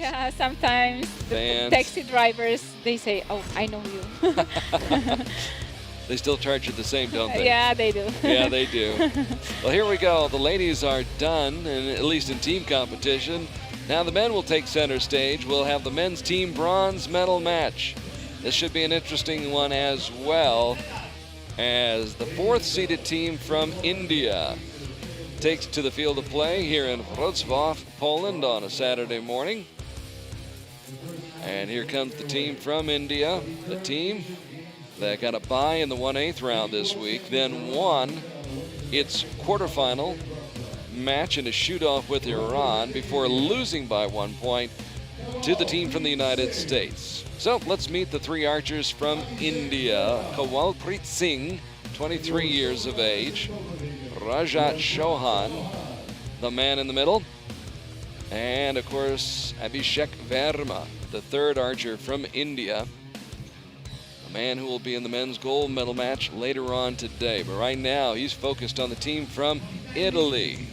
Yeah, sometimes the taxi drivers, they say, "Oh, I know you." They still charge you the same, don't they? Yeah, they do. Yeah, they do. Well, here we go. The ladies are done, and at least in team competition. Now the men will take center stage. We'll have the men's team bronze medal match. This should be an interesting one as well, as the fourth-seeded team from India takes to the field of play here in Wrocław, Poland on a Saturday morning. And here comes the team from India, the team that got a bye in the 1/8 round this week, then won its quarterfinal match in a shoot-off with Iran before losing by 1 point to the team from the United States. So let's meet the three archers from India. Kawalpreet Singh, 23 years of age. Rajat Chauhan, the man in the middle. And of course, Abhishek Verma, the third archer from India. A man who will be in the men's gold medal match later on today. But right now, he's focused on the team from Italy.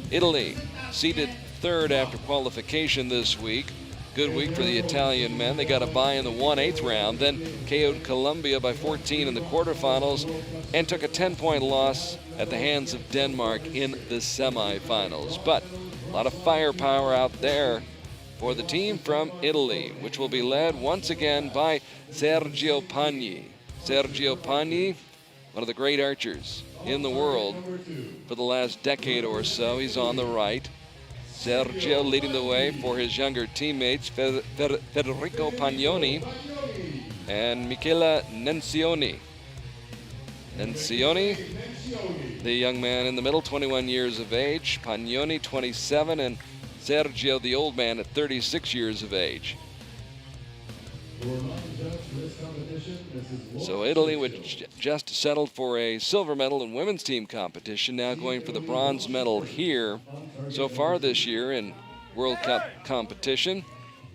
Italy seeded third after qualification this week. Good week for the Italian men. They got a bye in the 1/8 round, then KO'd Colombia by 14 in the quarterfinals and took a 10-point loss at the hands of Denmark in the semifinals. But a lot of firepower out there for the team from Italy, which will be led once again by Sergio Pagni. Sergio Pagni, one of the great archers in the world for the last decade or so. He's on the right. Sergio leading the way for his younger teammates, Federico Pagnoni and Michela Nencioni. Nencioni, the young man in the middle, 21 years of age. Pagnoni, 27, and Sergio, the old man, at 36 years of age. So Italy, which just settled for a silver medal in women's team competition, now going for the bronze medal here. So far this year in World Cup competition,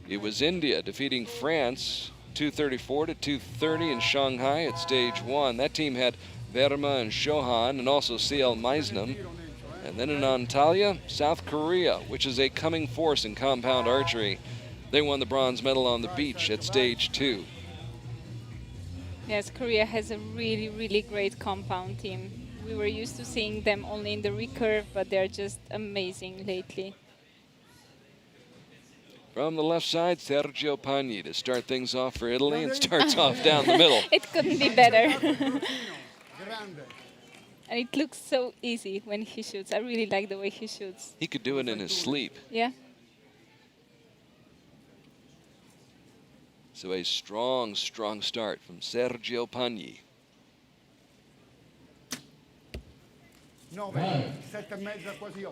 it was India defeating France 234 to 230 in Shanghai at stage 1. That team had Verma and Chauhan and also CL Meisnam. And then in Antalya, South Korea, which is a coming force in compound archery. They won the bronze medal on the beach at stage 2. Yes, Korea has a really, really great compound team. We were used to seeing them only in the recurve, but they're just amazing lately. From the left side, Sergio Pagni to start things off for Italy, and starts off down the middle. It couldn't be better. And it looks so easy when he shoots. I really like the way he shoots. He could do it in his sleep. Yeah. So a strong, strong start from Sergio Pagni. 9, 7,5, quasi 8.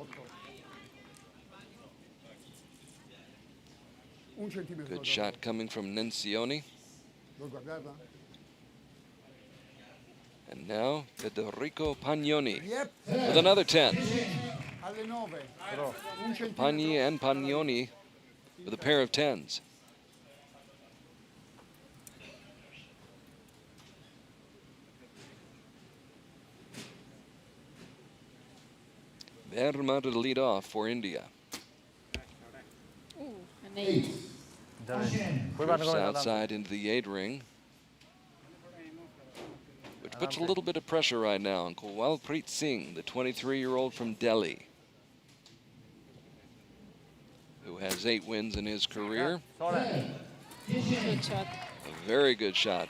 1 centimetro. Good shot coming from Nencioni. Vuoi guardarla? And now Federico Pagnoni Yep. with another 10. Alle 9. 1 centimetro. Pagni and Pagnoni with a pair of 10s. Verma to lead off for India. Ooh, an 8. Drifts outside into the 8 ring, which puts a little bit of pressure right now on Kawalpreet Singh, the 23-year-old from Delhi, who has 8 wins in his career. Good shot. A very good shot.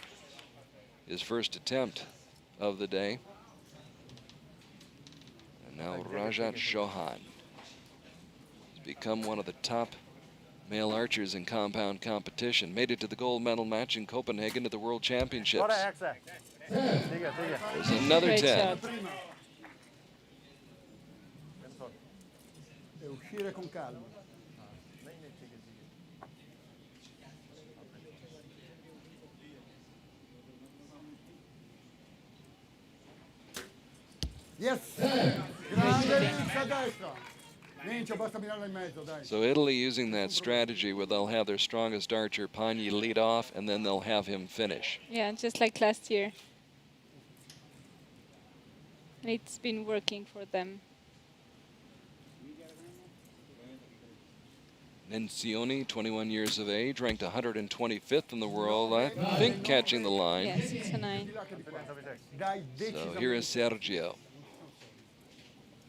His first attempt of the day. And now Rajat Chauhan has become one of the top male archers in compound competition. Made it to the gold medal match in Copenhagen at the World Championships. There's another Great 10. shot. E uscire con calma. Yes! Grande a destra. Minchia, basta mirarla in mezzo, dai. So Italy using that strategy where they'll have their strongest archer, Pagni, lead off, and then they'll have him finish. Yeah, just like last year. It's been working for them. Nencioni, 21 years of age, ranked 125th in the world, I think catching the line. Yeah, 609. Dai So here is Sergio,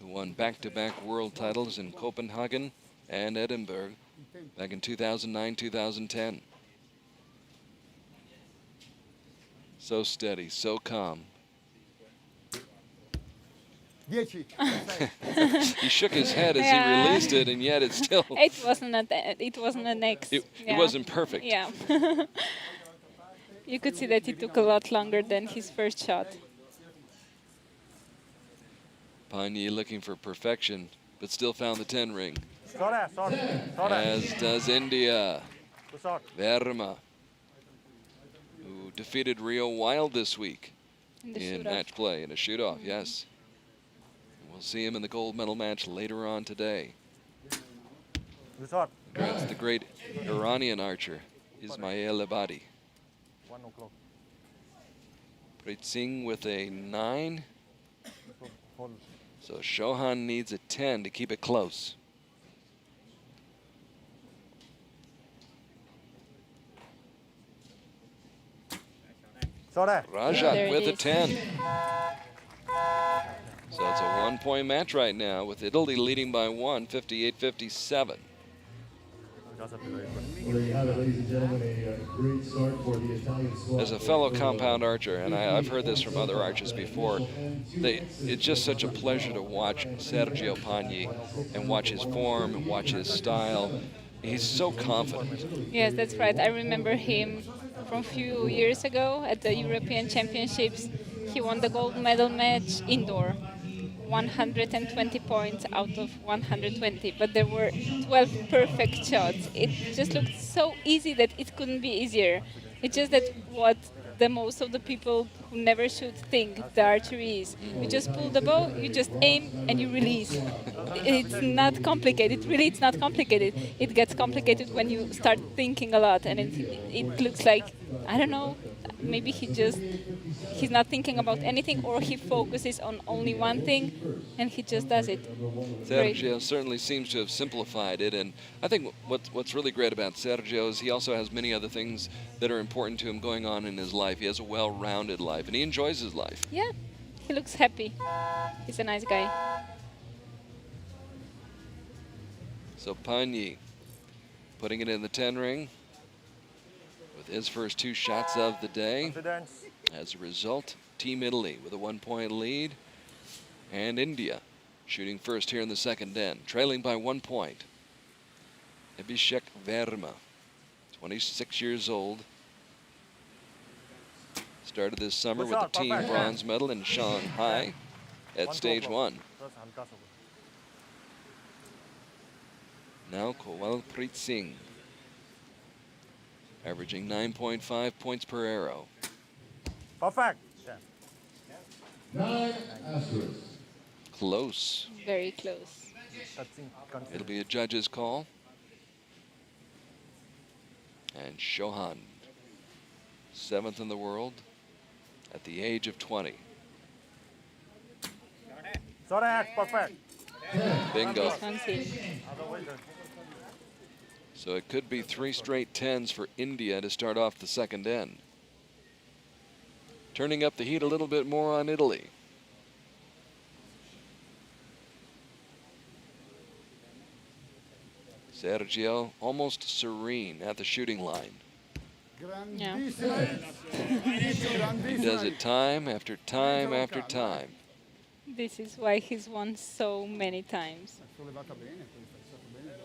who won back-to-back world titles in Copenhagen and Edinburgh back in 2009, 2010. So steady, so calm. 10. He shook his head as Yeah. he released it, and yet it's still, It wasn't an X. it Yeah. wasn't perfect. Yeah. You could see that it took a lot longer than his first shot. Pagni looking for perfection, but still found the 10 ring, Sorry. as does India. Good shot. Verma, who defeated Rio Wild this week In the in shoot-off. match play, in a shootout, yes. We'll see him in the gold medal match later on today. Good shot. Against the great Iranian archer, Ismail Abadi. 1 o'clock. Preet Singh with a 9. Hold. So Shohan needs a 10 to keep it close. Sorry. There Rajat it with a is. 10. So it's a 1-point match right now, with Italy leading by 1, 58-57. Just a bit later. Well, there you have it, ladies and gentlemen, a great start for the Italian squad. As a fellow compound archer, and I've heard this from other archers before, it's just such a pleasure to watch Sergio Pagni and watch his form and watch his style. He's so confident. Yes, that's right. I remember him from a few years ago at the European Championships. He won the gold medal match indoor. 120 points out of 120, but there were 12 perfect shots. It just looked so easy that it couldn't be easier. It's just that what the most of the people who never shoot think the archery is. You just pull the bow, you just aim, and you release. It's not complicated. Really, it's not complicated. It gets complicated when you start thinking a lot, and it looks like, I don't know, maybe he's not thinking about anything, or he focuses on only one thing and he just does it. Great. Sergio certainly seems to have simplified it, and I think what's really great about Sergio is he also has many other things that are important to him going on in his life. He has a well-rounded life, and he enjoys his life. Yeah, he looks happy. He's a nice guy. So Pagni putting it in the 10 ring with his first 2 shots of the day. Confidence. As a result, Team Italy with a 1-point lead, and India shooting first here in the second end, trailing by 1 point. Abhishek Verma, 26 years old, started this summer Good with the shot, team perfect. bronze medal in Shanghai at 1 stage o'clock. 1. First, untouchable. Now Kowalpreet Singh, averaging 9.5 points per arrow. Perfect. Yeah. 9 asterisk. Close. Very close. Touching. It'll Confidence. be a judge's call. And Shohan, 7th in the world at the age of 20. Sorry, perfect. Bingo. This one's in. Otherwise, So it could be 3 straight 10s for India to start off the second end. Turning up the heat a little bit more on Italy. Sergio almost serene at the shooting line. Grandissima. He does it time after time after time. This is why he's won so many times. Sollevata bene, questa è stato bene.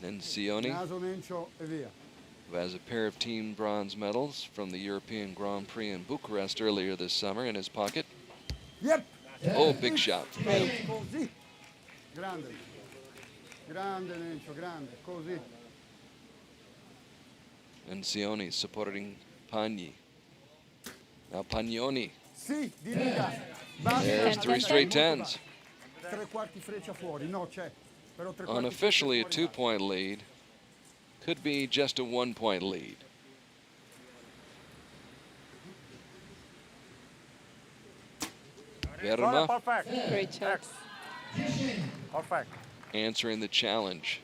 Nencioni, Naso, Nencio e via. who has a pair of team bronze medals from the European Grand Prix in Bucharest earlier this summer in his pocket. Yep. Oh, big shot. Così. Grande. Grande Nencio, grande. Così. Nencioni supporting Pagni. Now Pagnoni. Sì, di riga. Basta. There's 3 straight 10s. 3/4 freccia fuori. No, c'è. Però 3/4 Unofficially a freccia fuori. 2-point lead. Could be just a 1-point lead. sorry, Verma perfect. Great shot. X. Perfect. answering the challenge.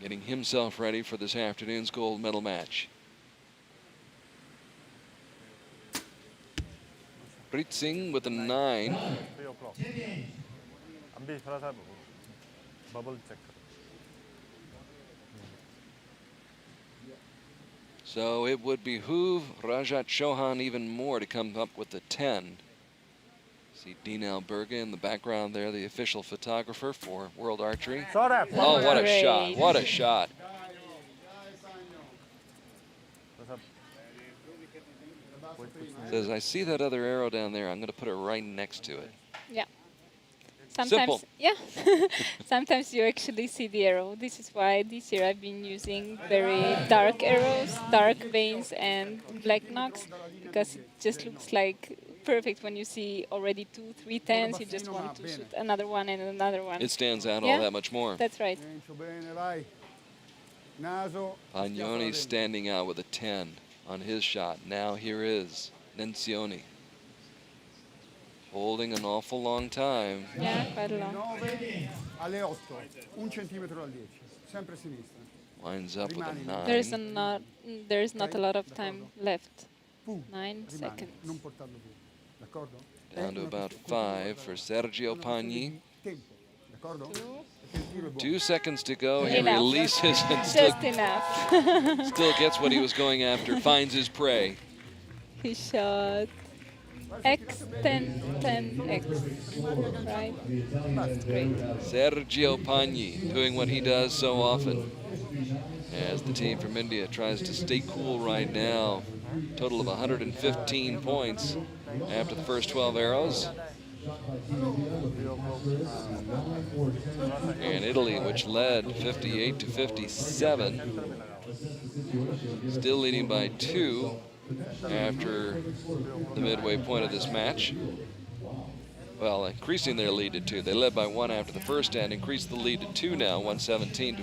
Getting himself ready for this afternoon's gold medal match. Preet Singh with a 9. 3 o'clock. अभी थोड़ा सा bubble check करो. So it would behoove Rajat Chauhan even more to come up with the 10. See Dean Berge in the background there, the official photographer for World Archery. Shot at. Oh, what a Great. shot. What a shot. Says, I see that other arrow down there. I'm going to put it right next to it. Yeah. Sometimes, Simple. yeah. Sometimes you actually see the arrow. This is why this year I've been using very dark arrows, dark veins, and black knocks, because it just looks like perfect when you see already 2, 3 tens. You just want to shoot another one and another one. It stands out all Yeah. that much more. That's right. Nencio, bene, vai. Naso. Pagnoni standing out with a 10 on his shot. Now here is Nencioni. Holding an awful long time. Yeah, quite a long. 9 alle 8, 1 centimetro dal 10, sempre a sinistra. Winds up with a There's 9. not a lot of time left. Pum, 9 rimane, seconds. non portarlo via, d'accordo? Down to Una about questione- 5 for Sergio una questione Pagni. di tempo, d'accordo? Perché il tiro è buono. 2 seconds to go. He Enough. releases and still, Just enough. still gets what he was going after. Finds his prey. He shot X 10 10 X. Right? That's great. Sergio Pagni doing what he does so often. As the team from India tries to stay cool right now. Total of 115 points after the first 12 arrows. And Italy, which led 58 to 57, still leading by 2 after the midway point of this match. Well, increasing their lead to 2. They led by 1 after the first end, increased the lead to 2 now, 117 to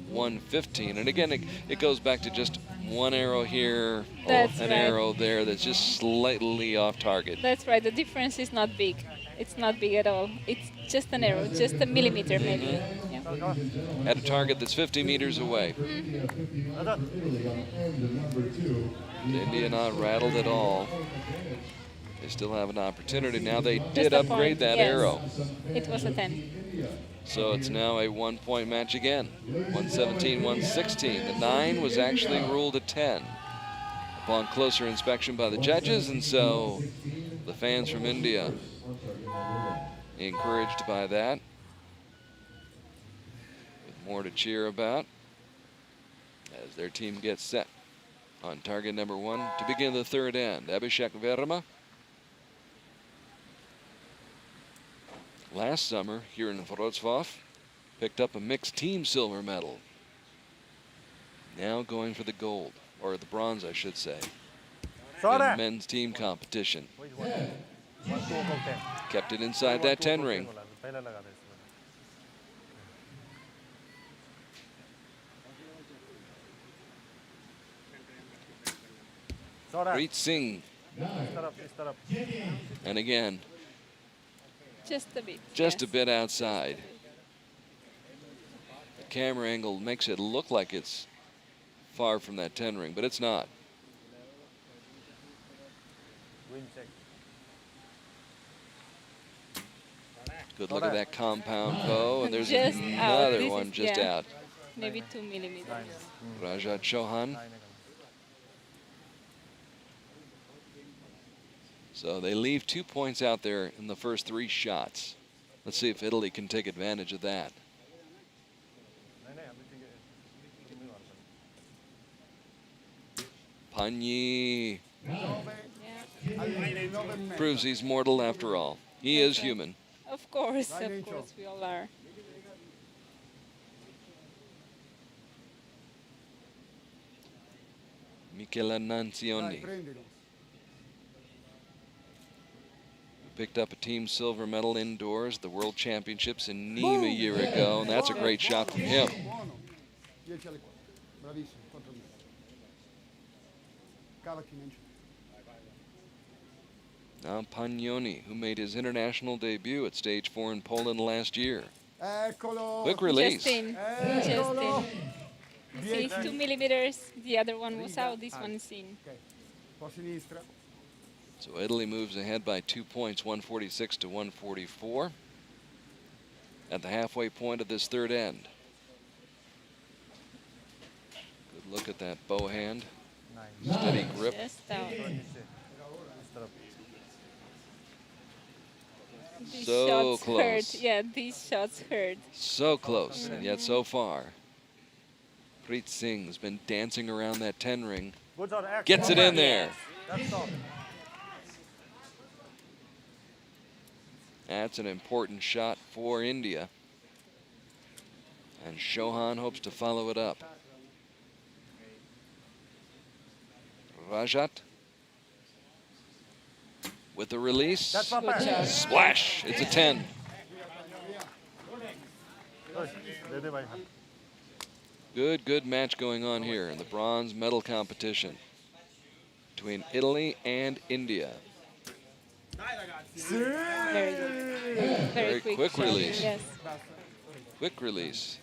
115. And again, it goes back to just one arrow here, That's an right. arrow there that's just slightly off target. That's right. The difference is not big. It's not big at all. It's just an arrow, just a millimeter maybe. Yeah. At a target that's 50 meters away. India not rattled at all. They still have an opportunity. Now they did a upgrade point, that yes. arrow. It was a 10. So it's now a 1-point match again. 117, 116. The 9 was actually ruled a 10 upon closer inspection by the judges, and so the fans from India encouraged by that, with more to cheer about as their team gets set on target number 1 to begin the third end. Abhishek Verma. Last summer here in Wrocław, picked up a mixed team silver medal. Now going for the gold, or the bronze I should say, Shot in at. men's team competition. Which one? 2 o'clock 10. Kept it inside that 10 ring. पहले लगा दे इसमें. Shot at. Preet Singh, इस तरफ. and again, Just a bit. just a yes. bit outside. The camera angle makes it look like it's far from that 10 ring, but it's not. Wind check. Good look at that compound bow, and there's Just out. another This one is- just yeah. out. Maybe 2 millimeters. Rajat Chauhan. So they leave 2 points out there in the first 3 shots. Let's see if Italy can take advantage of that. Pagni Yeah. proves he's mortal after all. He is human. Of course we all are. Michele Dai, Nancioni prendilo. picked up a team silver medal indoors at the World Championships in Nîmes a year ago, and that's a great shot from him. Buono. 10 alle 4. Bravissimo, 4 metri. Cavati, Nencio. Now Pagnoni, who made his international debut at stage 4 in Poland last year. Eccolo. Quick release. Just in. Just Eccolo. in. See, 2 millimeters. The other one was out. This one is in. Ok. Po' sinistra. So Italy moves ahead by 2 points, 146 to 144. At the halfway point of this third end. Good look at that bow hand. Steady grip. Just out. These So shots close. hurt. Yeah, these shots hurt. So close, and yet so far. Preet Singh's been dancing around that 10 ring. Good shot, X. Gets it in there. That's all. That's an important shot for India. And Chauhan hopes to follow it up. Rajat with the release. That's not Good bad. job. Splash. It's a 10. Ready, bhai. Good match going on here in the bronze medal competition between Italy and India. Very good. Very quick shot. release. Yes. Quick release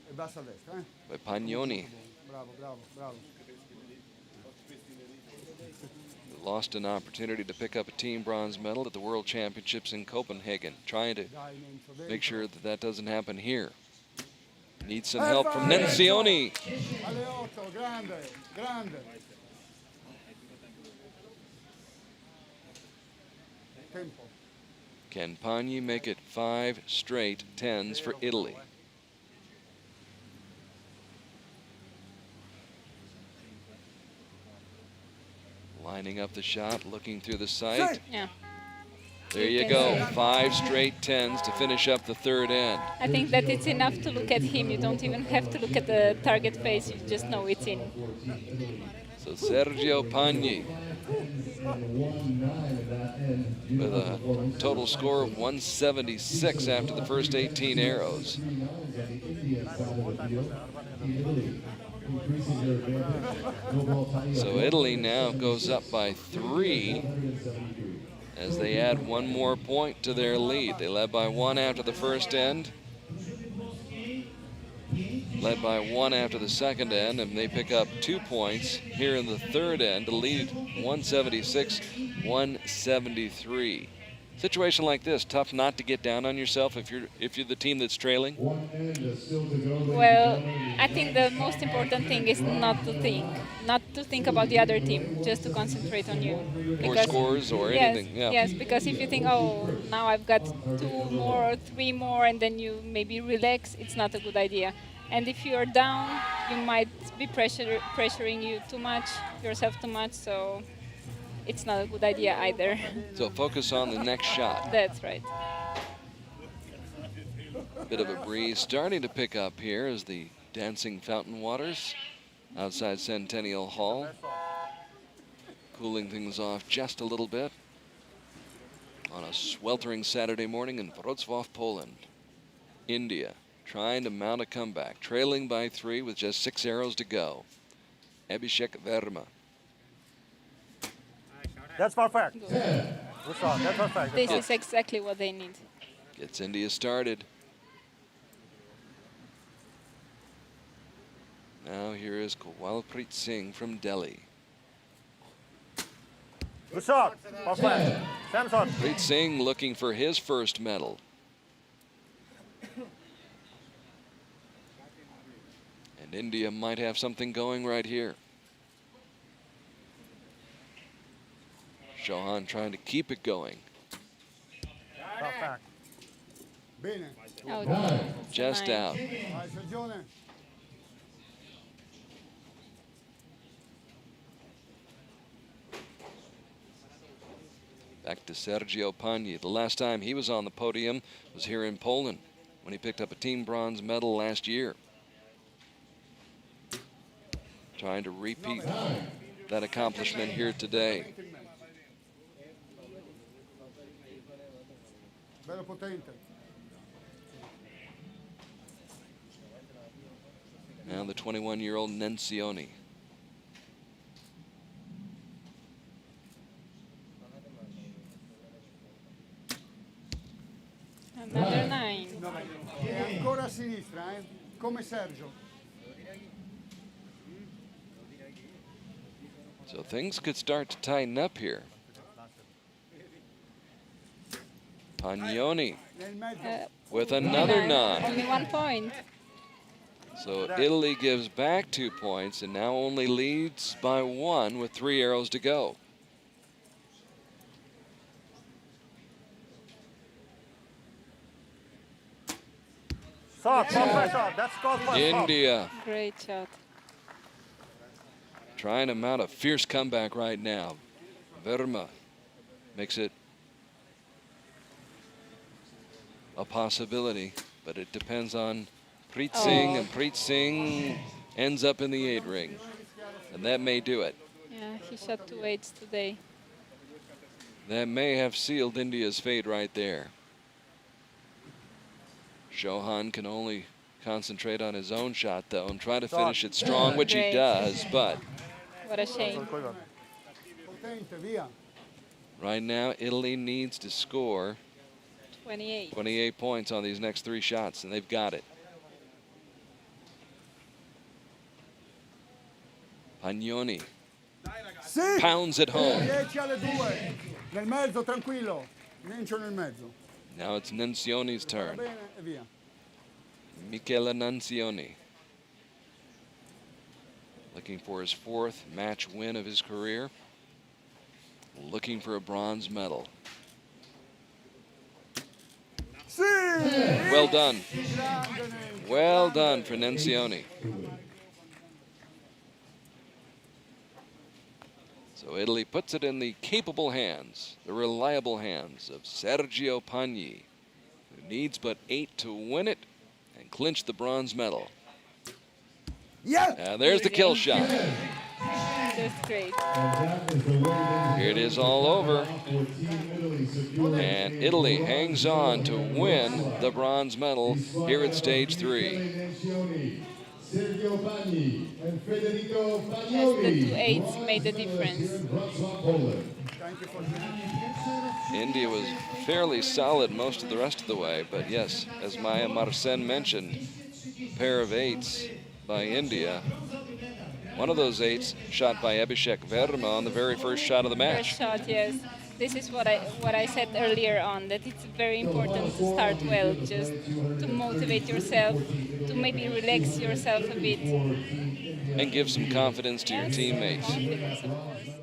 E basta a destra, by Pagnoni. Bravo, bravo, bravo. Lost an opportunity to pick up a team bronze medal at the World Championships in Copenhagen. Trying to Dai, Nenzo, dentro. make sure that that doesn't happen here. Needs some help from Nenzioni. Alle 8, grande, grande. Tempo. Can Pagni make it 5 straight 10s for Italy? Lining up the shot, looking through the sight. Yeah. There you go, 5 straight 10s to finish up the third end. I think that it's enough to look at him. You don't even have to look at the target face. You just know it's in. So Sergio Pagni with a total score of 176 after the first 18 arrows. So Italy now goes up by 3 as they add 1 more point to their lead. They led by 1 after the first end, led by 1 after the second end, and they pick up 2 points here in the third end to lead 176-173. Situation like this, tough not to get down on yourself if you're the team that's trailing. Well, I think the most important thing is not to think about the other team, just to concentrate on you. Or scores or yes, anything. Yeah. Yes, because if you think, oh, now I've got 2 more or 3 more, and then you maybe relax, it's not a good idea. And if you're down, you might be pressuring yourself too much, so it's not a good idea either. So focus on the next shot. That's right. Bit of a breeze starting to pick up here as the dancing fountain waters outside Centennial Hall, cooling things off just a little bit on a sweltering Saturday morning in Wrocław, Poland. India trying to mount a comeback, trailing by 3 with just 6 arrows to go. Abhishek Verma. That's perfect. Good shot. That's perfect. This is exactly what they need. Gets India started. Now here is Kawalpreet Singh from Delhi. Good shot. Perfect. Same shot. Preet Singh looking for his first medal. And India might have something going right here. Chauhan trying to keep it going. Perfect. Bene. Oh, Just nice. out. Vai, Sergione. Back to Sergio Pagni. The last time he was on the podium was here in Poland when he picked up a team bronze medal last year. Trying to repeat that accomplishment here today. Bello potente. Now the 21-year-old Nenzioni. Another 9. È ancora a sinistra, come Sergio. So things could start to tighten up here. Pagnoni Nel mezzo. with another 9. Only 1 point. So Italy gives back 2 points and now only leads by 1 with 3 arrows to go. Shot, perfect shot. That's called for a stop. India Great shot. trying to mount a fierce comeback right now. Verma makes it a possibility, but it depends on Preet Singh, and Preet Singh ends up in the 8 ring, and that may do it. Yeah, he shot 2 8s today. That may have sealed India's fate right there. Chauhan can only concentrate on his own shot, though, and try to finish it strong, which he Great. does, but What a shame. Potente, via. right now Italy needs to score 28. 28 points on these next 3 shots, and they've got it. Pagnoni Sì! pounds it home. 10 alle 2. Nel mezzo, tranquillo. Nencio nel mezzo. Now it's Nancioni's Va turn. bene e via. Michele Nancioni looking for his 4th match win of his career, looking for a bronze medal. Sì! Well done. Grande Nencio. Well done for Nancioni. So Italy puts it in the capable hands, the reliable hands of Sergio Pagni, who needs but 8 to win it and clinch the bronze medal. Yeah! And there's the kill shot. Just great. Here it is all over. And Italy hangs on to win the bronze medal here at stage 3. Sergio Pagni and Federico Yes, Pagnoni. the 2 8s made the difference. Thank you for India was fairly solid most of the rest of the way, but yes, as Maya Marcen mentioned, pair of 8s by India. One of those 8s shot by Abhishek Verma on the very first shot of the match. First shot, yes. This is what I said earlier on, that it's very important to start well, just to motivate yourself, to maybe relax yourself a bit. And give some confidence to your teammates. Confidence, of course.